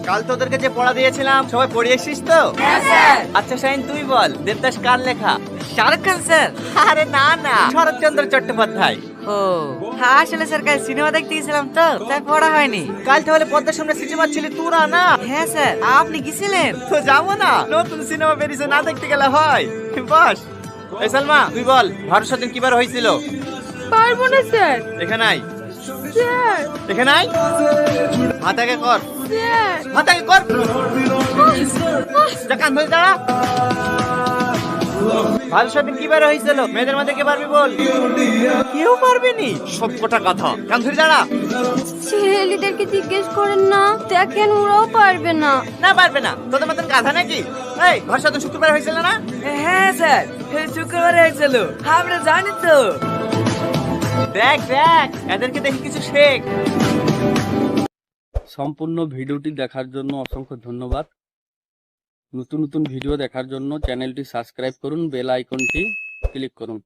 কাল তোদেরকে যে পড়া দিয়েছিলাম সবাই পড়ে এসেছিস তো? হ্যাঁ স্যার। আচ্ছা শাহিন তুই বল, দেবদাস কার লেখা? শাহরুখ খান স্যার। আরে না না, শরৎচন্দ্র চট্টোপাধ্যায়। ও হ্যাঁ, আসলে স্যার কাল সিনেমা দেখতে গেছিলাম তো তাই পড়া হয়নি। কাল তাহলে পদ্মার সামনে সিনেমা ছিলি তোরা না? হ্যাঁ স্যার, আপনি গেছিলেন? তো যাবো না, নতুন সিনেমা বেরিয়েছে, না দেখতে গেলে হয়? বস। এই সালমা তুই বল, ভারত স্বাধীন কিবার হয়েছিল? পারবো না স্যার। এখানে আয়, স্যার এখানে আয়, মাথাকে কর, স্যার মাথাকে কর, যা কান ধরে দাঁড়া। ভারত স্বাধীন কিবার হয়েছিল? মেয়েদের মধ্যে কে পারবি বল? কেউ পারবে নি, সব কটা কথা। কান ধরে দাঁড়া। ছেলেদেরকে জিজ্ঞেস করেন না, দেখেন ওরাও পারবে না। না পারবে না, তোদের মতন গাধা নাকি? এই ভারত স্বাধীন শুক্রবার হয়েছিল না? হ্যাঁ স্যার, শুক্রবারে হয়েছিল, আমরা জানি তো। দেখ দেখ, এদেরকে দেখি কিছু শেখ। সম্পূর্ণ ভিডিওটি দেখার জন্য অসংখ্য ধন্যবাদ। নতুন নতুন ভিডিও দেখার জন্য চ্যানেলটি সাবস্ক্রাইব করুন, বেল আইকনটি ক্লিক করুন।